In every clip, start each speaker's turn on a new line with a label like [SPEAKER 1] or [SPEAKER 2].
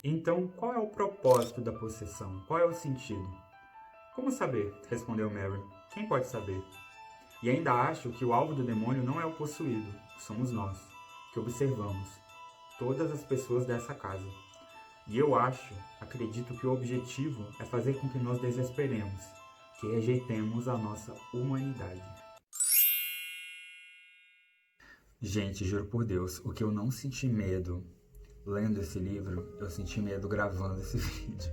[SPEAKER 1] Então, qual é o propósito da possessão? Qual é o sentido? Como saber? Respondeu Mary. Quem pode saber? E ainda acho que o alvo do demônio não é o possuído, somos nós, que observamos, todas as pessoas dessa casa. E eu acredito que o objetivo é fazer com que nós desesperemos, que rejeitemos a nossa humanidade. Gente, juro por Deus, o que eu não senti medo lendo esse livro, eu senti medo gravando esse vídeo.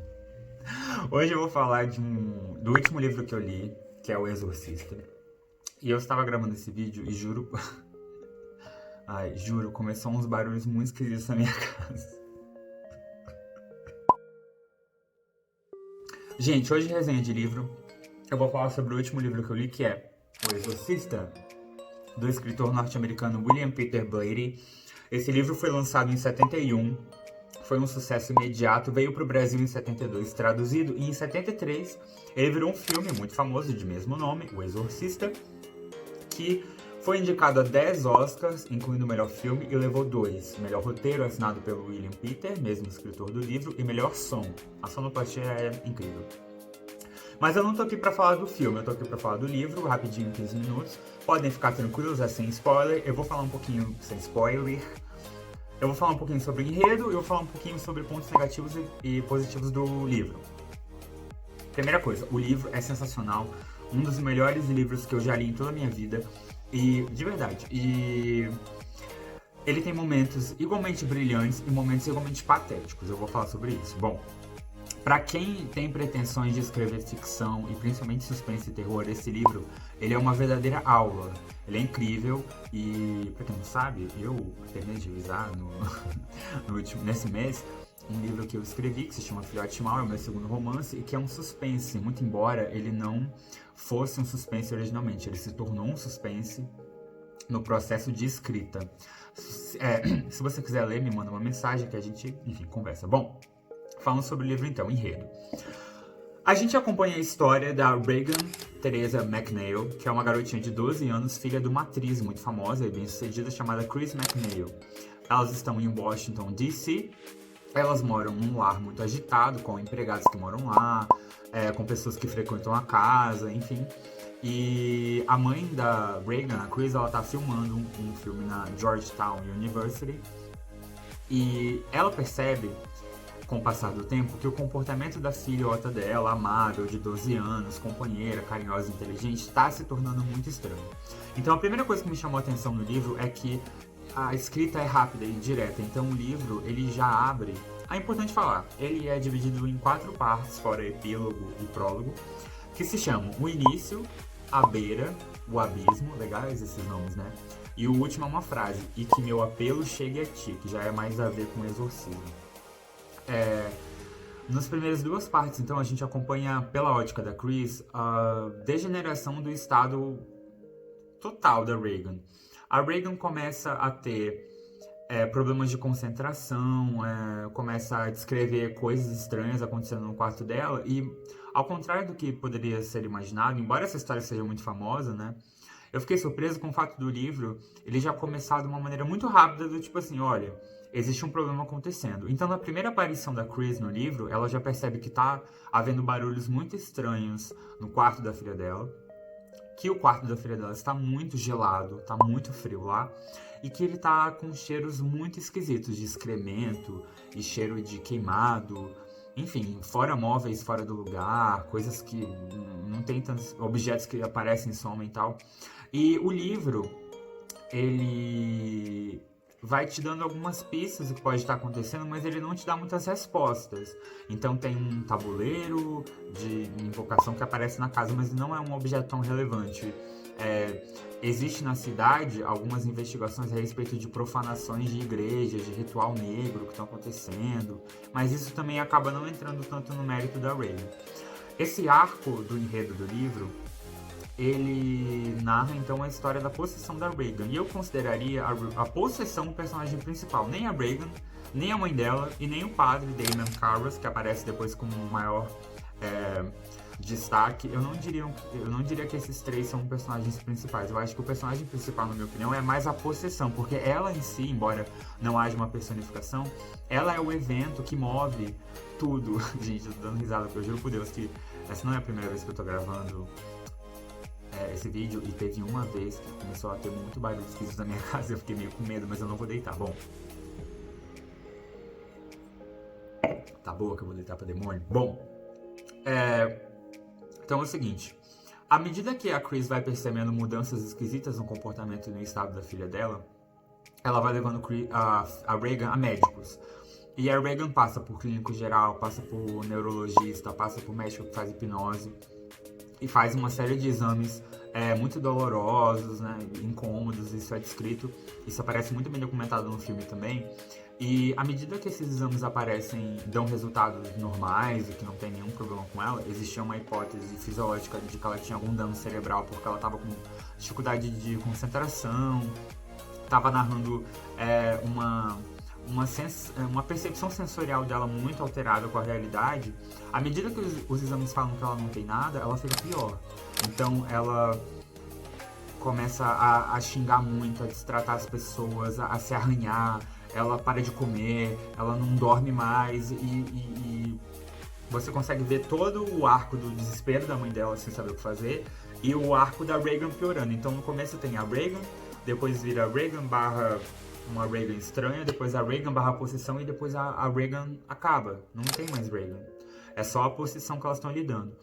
[SPEAKER 1] Hoje eu vou falar do último livro que eu li, que é O Exorcista. E eu estava gravando esse vídeo e juro... juro, começou uns barulhos muito esquisitos na minha casa. Gente, hoje resenha de livro. Eu vou falar sobre o último livro que eu li, que é O Exorcista, do escritor norte-americano William Peter Blatty. Esse livro foi lançado em 71, foi um sucesso imediato, veio para o Brasil em 72 traduzido, e em 73 ele virou um filme muito famoso de mesmo nome, O Exorcista, que foi indicado a 10 Oscars, incluindo o melhor filme, e levou 2. Melhor roteiro, assinado pelo William Peter, mesmo escritor do livro, e melhor som. A sonoplastia é incrível. Mas eu não tô aqui pra falar do filme, eu tô aqui pra falar do livro, rapidinho, 15 minutos. Podem ficar tranquilos, é sem spoiler. Eu vou falar um pouquinho sem spoiler. Eu vou falar um pouquinho sobre o enredo e eu vou falar um pouquinho sobre pontos negativos e positivos do livro. Primeira coisa, o livro é sensacional. Um dos melhores livros que eu já li em toda a minha vida. E, de verdade, ele tem momentos igualmente brilhantes e momentos igualmente patéticos. Eu vou falar sobre isso. Bom, para quem tem pretensões de escrever ficção e principalmente suspense e terror, esse livro, ele é uma verdadeira aula. Ele é incrível e, pra quem não sabe, eu terminei de revisar nesse mês um livro que eu escrevi, que se chama Filhote Mal, é o meu segundo romance, e que é um suspense, muito embora ele não fosse um suspense originalmente, ele se tornou um suspense no processo de escrita. Se você quiser ler, me manda uma mensagem que a gente, enfim, conversa. Bom, falando sobre o livro então, enredo. A gente acompanha a história da Regan Teresa McNeil, que é uma garotinha de 12 anos, filha de uma atriz muito famosa e bem-sucedida chamada Chris McNeil. Elas estão em Washington, D.C., elas moram num lar muito agitado, com empregados que moram lá, com pessoas que frequentam a casa, enfim. E a mãe da Regan, a Chris, ela tá filmando um filme na Georgetown University. E ela percebe, com o passar do tempo, que o comportamento da filhota dela, amável, de 12 anos, companheira, carinhosa e inteligente, está se tornando muito estranho. Então a primeira coisa que me chamou a atenção no livro é que a escrita é rápida e direta, então o livro ele já abre. É importante falar, ele é dividido em 4 partes, fora epílogo e prólogo, que se chamam o início, a beira, o abismo, legais esses nomes, né? E o último é uma frase, e que meu apelo chegue a ti, que já é mais a ver com o exorcismo. Nas primeiras 2 partes, então, a gente acompanha, pela ótica da Chris, a degeneração do estado total da Regan. A Regan começa a ter problemas de concentração, começa a descrever coisas estranhas acontecendo no quarto dela e, ao contrário do que poderia ser imaginado, embora essa história seja muito famosa, né, eu fiquei surpreso com o fato do livro ele já começar de uma maneira muito rápida, do tipo assim, olha, existe um problema acontecendo. Então, na primeira aparição da Chris no livro, ela já percebe que tá havendo barulhos muito estranhos no quarto da filha dela, que o quarto da filha dela está muito gelado, está muito frio lá, e que ele tá com cheiros muito esquisitos de excremento e cheiro de queimado, enfim, fora móveis fora do lugar, coisas que não tem tantos objetos que aparecem, somem e tal. E o livro, ele vai te dando algumas pistas do que pode estar acontecendo, mas ele não te dá muitas respostas. Então tem um tabuleiro de invocação que aparece na casa, mas não é um objeto tão relevante. Existe na cidade algumas investigações a respeito de profanações de igrejas, de ritual negro que estão acontecendo, mas isso também acaba não entrando tanto no mérito da Regan. Esse arco do enredo do livro, ele narra então a história da possessão da Regan, e eu consideraria a possessão o personagem principal. Nem a Regan, nem a mãe dela e nem o padre Damon Carras, que aparece depois como o maior destaque, eu não diria que esses três são personagens principais. Eu acho que o personagem principal, na minha opinião, é mais a possessão, porque ela em si, embora não haja uma personificação, ela é o evento que move tudo. Gente, eu tô dando risada, porque eu juro por Deus que essa não é a primeira vez que eu tô gravando esse vídeo, e teve uma vez que começou a ter muito barulho esquisito na minha casa, eu fiquei meio com medo, mas eu não vou deitar. Bom, tá boa que eu vou deitar pra demônio? Bom, então é o seguinte, à medida que a Chris vai percebendo mudanças esquisitas no comportamento e no estado da filha dela, ela vai levando a Regan a médicos. E a Regan passa por clínico geral, passa por neurologista, passa por médico que faz hipnose e faz uma série de exames muito dolorosos, né, incômodos, isso é descrito, isso aparece muito bem documentado no filme também. E à medida que esses exames aparecem, dão resultados normais e que não tem nenhum problema com ela, existia uma hipótese fisiológica de que ela tinha algum dano cerebral porque ela estava com dificuldade de concentração, estava narrando uma percepção sensorial dela muito alterada com a realidade. À medida que os exames falam que ela não tem nada, ela fica pior. Então ela começa a xingar muito, a destratar as pessoas, a se arranhar, ela para de comer, ela não dorme mais e você consegue ver todo o arco do desespero da mãe dela sem saber o que fazer e o arco da Regan piorando. Então no começo tem a Regan, depois vira a Regan barra uma Regan estranha, depois a Regan barra possessão e depois a Regan acaba. Não tem mais Regan. É só a possessão que elas estão lidando.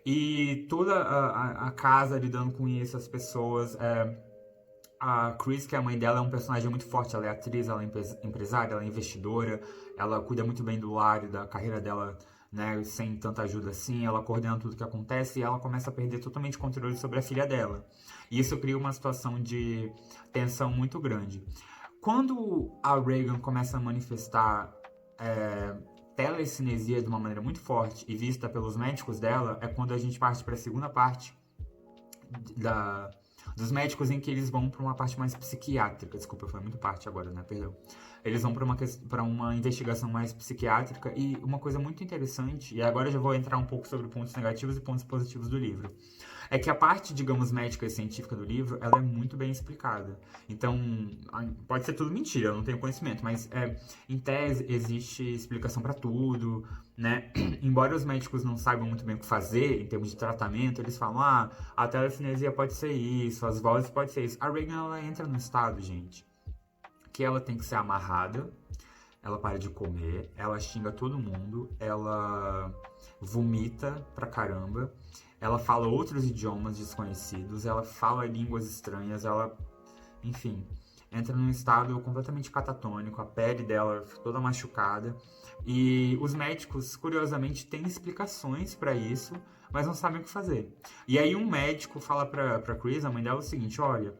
[SPEAKER 1] E toda a casa lidando com isso, as pessoas... A Chris, que é a mãe dela, é um personagem muito forte. Ela é atriz, ela é empresária, ela é investidora. Ela cuida muito bem do lar e da carreira dela, né, sem tanta ajuda assim. Ela coordena tudo que acontece e ela começa a perder totalmente o controle sobre a filha dela. E isso cria uma situação de tensão muito grande. Quando a Regan começa a manifestar telecinesia de uma maneira muito forte e vista pelos médicos dela, é quando a gente parte para a segunda parte dos médicos, em que eles vão para uma parte mais psiquiátrica. Desculpa, foi muito parte agora, né? Perdão. Eles vão para uma investigação mais psiquiátrica e uma coisa muito interessante, e agora eu já vou entrar um pouco sobre pontos negativos e pontos positivos do livro, é que a parte, digamos, médica e científica do livro, ela é muito bem explicada. Então, pode ser tudo mentira, eu não tenho conhecimento, mas em tese existe explicação para tudo, né? Embora os médicos não saibam muito bem o que fazer em termos de tratamento, eles falam, a telecinesia pode ser isso, as vozes pode ser isso. A Regan, ela entra no estado, gente, que ela tem que ser amarrada, ela para de comer, ela xinga todo mundo, ela vomita pra caramba, ela fala outros idiomas desconhecidos, ela fala línguas estranhas, ela, enfim, entra num estado completamente catatônico, a pele dela toda machucada. E os médicos, curiosamente, têm explicações para isso, mas não sabem o que fazer. E aí um médico fala pra Chris, a mãe dela, o seguinte, olha,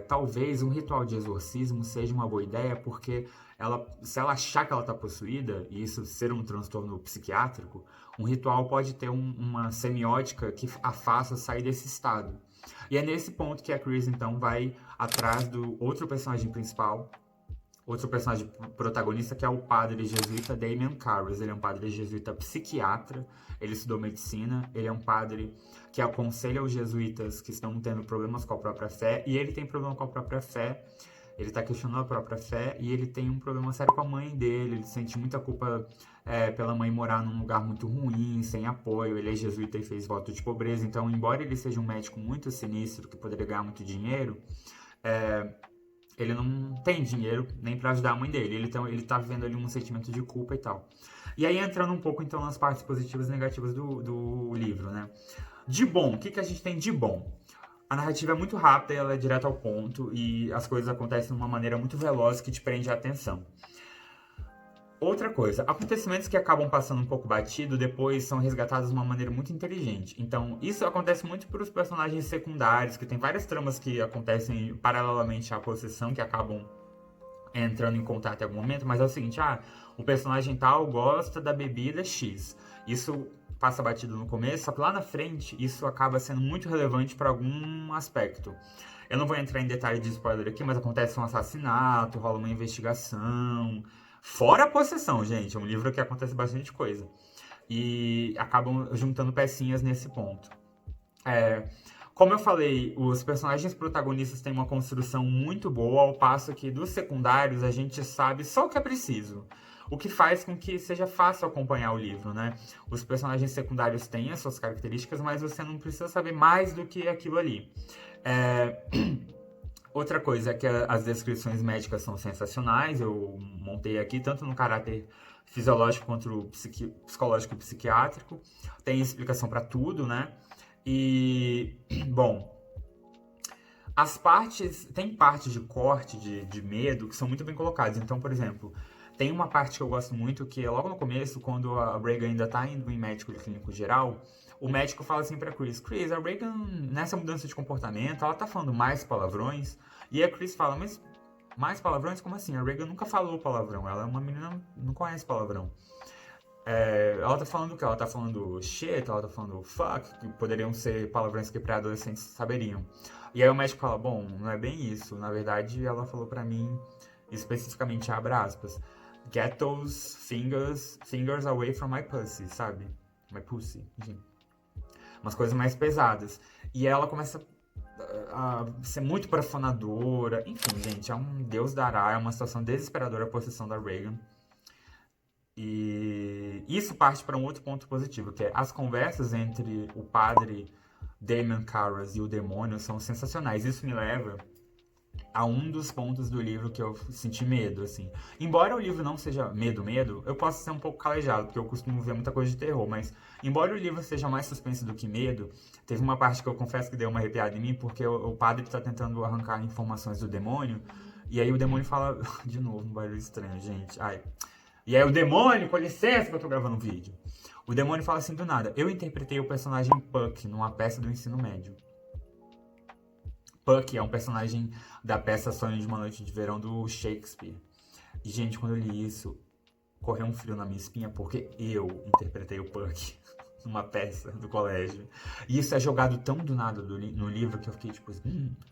[SPEAKER 1] talvez um ritual de exorcismo seja uma boa ideia, porque se ela achar que ela está possuída, e isso ser um transtorno psiquiátrico, um ritual pode ter uma semiótica que a faça sair desse estado. E é nesse ponto que a Chris, então, vai atrás do outro personagem principal, outro personagem protagonista, que é o padre jesuíta Damien Carus. Ele é um padre jesuíta psiquiatra, ele estudou medicina, ele é um padre que aconselha os jesuítas que estão tendo problemas com a própria fé, e ele tem problema com a própria fé, ele está questionando a própria fé, e ele tem um problema sério com a mãe dele, ele sente muita culpa pela mãe morar num lugar muito ruim, sem apoio, ele é jesuíta e fez voto de pobreza, então, embora ele seja um médico muito sinistro, que poderia ganhar muito dinheiro, ele não tem dinheiro nem para ajudar a mãe dele, ele tá vivendo ali um sentimento de culpa e tal. E aí entrando um pouco então nas partes positivas e negativas do livro, né? De bom, o que a gente tem de bom? A narrativa é muito rápida, ela é direta ao ponto e as coisas acontecem de uma maneira muito veloz que te prende a atenção. Outra coisa, acontecimentos que acabam passando um pouco batido depois são resgatados de uma maneira muito inteligente. Então, isso acontece muito para os personagens secundários, que tem várias tramas que acontecem paralelamente à possessão, que acabam entrando em contato em algum momento, mas é o seguinte, o personagem tal gosta da bebida X. Isso passa batido no começo, só que lá na frente isso acaba sendo muito relevante para algum aspecto. Eu não vou entrar em detalhe de spoiler aqui, mas acontece um assassinato, rola uma investigação... Fora a possessão, gente, é um livro que acontece bastante coisa. e acabam juntando pecinhas nesse ponto. Como eu falei, os personagens protagonistas têm uma construção muito boa, ao passo que dos secundários a gente sabe só o que é preciso. O que faz com que seja fácil acompanhar o livro, né? Os personagens secundários têm as suas características, mas você não precisa saber mais do que aquilo ali. Outra coisa é que as descrições médicas são sensacionais, eu montei aqui tanto no caráter fisiológico quanto psicológico e psiquiátrico. Tem explicação para tudo, né? E, bom, tem partes de corte, de medo, que são muito bem colocadas. Então, por exemplo, tem uma parte que eu gosto muito, que é logo no começo, quando a Regan ainda tá indo em médico clínico geral, o médico fala assim pra Chris, a Regan, nessa mudança de comportamento, ela tá falando mais palavrões, e a Chris fala, mas mais palavrões? Como assim? A Regan nunca falou palavrão, ela é uma menina, não conhece palavrão. Ela tá falando o quê? Ela tá falando shit, ela tá falando fuck, que poderiam ser palavrões que pré-adolescentes saberiam. E aí o médico fala, bom, não é bem isso. Na verdade, ela falou pra mim, especificamente, abre aspas, get those fingers away from my pussy, sabe? My pussy, enfim. Umas coisas mais pesadas. E ela começa a ser muito profanadora. Enfim, gente, é um Deus dará, é uma situação desesperadora a posição da Regan. E isso parte para um outro ponto positivo, que é as conversas entre o padre Damon Karras e o demônio são sensacionais. Isso me leva a um dos pontos do livro que eu senti medo, assim. Embora o livro não seja medo, eu posso ser um pouco calejado, porque eu costumo ver muita coisa de terror, mas embora o livro seja mais suspense do que medo, teve uma parte que eu confesso que deu uma arrepiada em mim, porque o padre está tentando arrancar informações do demônio, e aí o demônio fala, de novo, um barulho estranho, gente, ai... E aí o demônio, com licença que eu tô gravando um vídeo. O demônio fala assim do nada. Eu interpretei o personagem Puck numa peça do ensino médio. Puck é um personagem da peça Sonho de uma Noite de Verão do Shakespeare. E, gente, quando eu li isso, correu um frio na minha espinha porque eu interpretei o Puck numa peça do colégio. E isso é jogado tão do nada no livro que eu fiquei tipo...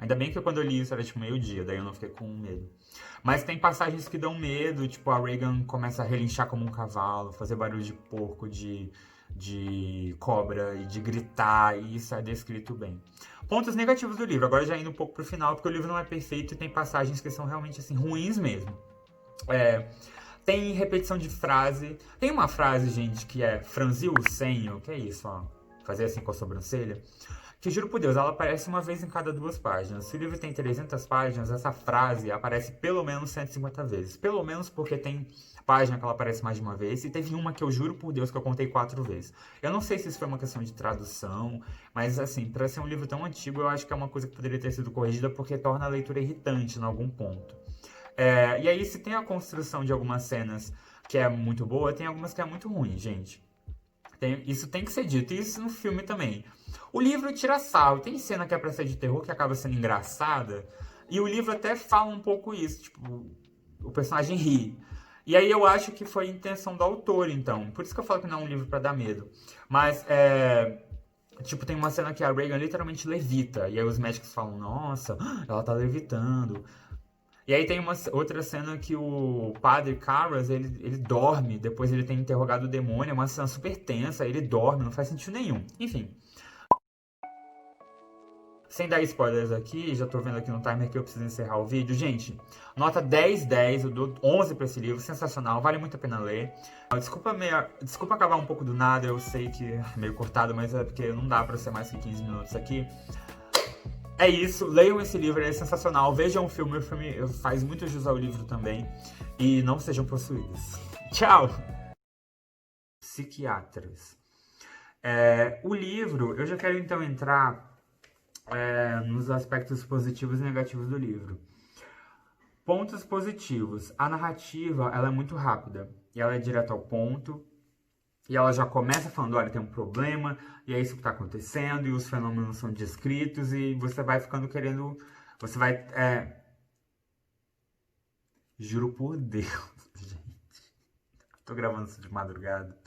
[SPEAKER 1] Ainda bem que quando eu li isso era tipo meio-dia, daí eu não fiquei com medo. Mas tem passagens que dão medo, tipo a Regan começa a relinchar como um cavalo, fazer barulho de porco, de cobra e de gritar, e isso é descrito bem. Pontos negativos do livro, agora já indo um pouco pro final, porque o livro não é perfeito e tem passagens que são realmente assim ruins mesmo. Tem repetição de frase. Tem uma frase, gente, que é franzir o senho, que é isso, ó, fazer assim com a sobrancelha, que juro por Deus, ela aparece uma vez em cada 2 páginas. Se o livro tem 300 páginas, essa frase aparece pelo menos 150 vezes. Pelo menos porque tem página que ela aparece mais de uma vez, e teve uma que eu juro por Deus que eu contei 4 vezes. Eu não sei se isso foi uma questão de tradução, mas assim, para ser um livro tão antigo, eu acho que é uma coisa que poderia ter sido corrigida porque torna a leitura irritante em algum ponto. E aí, se tem a construção de algumas cenas que é muito boa, tem algumas que é muito ruim, gente. Isso tem que ser dito, e isso no filme também. O livro tira sarro, tem cena que é pra ser de terror que acaba sendo engraçada, e o livro até fala um pouco isso, tipo, o personagem ri. E aí eu acho que foi a intenção do autor, então. Por isso que eu falo que não é um livro pra dar medo. Mas, tipo, tem uma cena que a Regan literalmente levita, e aí os médicos falam, nossa, ela tá levitando. E aí tem uma outra cena que o padre Karras, ele dorme, depois ele tem interrogado o demônio, é uma cena super tensa, ele dorme, não faz sentido nenhum. Enfim. Sem dar spoilers aqui, já tô vendo aqui no timer que eu preciso encerrar o vídeo. Gente, nota 10/10, eu dou 11 pra esse livro, sensacional, vale muito a pena ler. Desculpa acabar um pouco do nada, eu sei que é meio cortado, mas é porque não dá pra ser mais que 15 minutos aqui. É isso, leiam esse livro, ele é sensacional. Vejam o filme faz muito jus ao livro também. E não sejam possuídos. Tchau! Psiquiatras. O livro, eu já quero então entrar nos aspectos positivos e negativos do livro. Pontos positivos. A narrativa, ela é muito rápida. E ela é direta ao ponto. E ela já começa falando, olha, tem um problema, e é isso que está acontecendo, e os fenômenos são descritos, e você vai ficando querendo... Você vai... Juro por Deus, gente. Tô gravando isso de madrugada.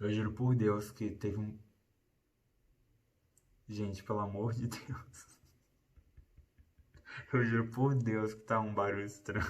[SPEAKER 1] Eu juro por Deus que teve um... Gente, pelo amor de Deus. Eu juro por Deus que tá um barulho estranho.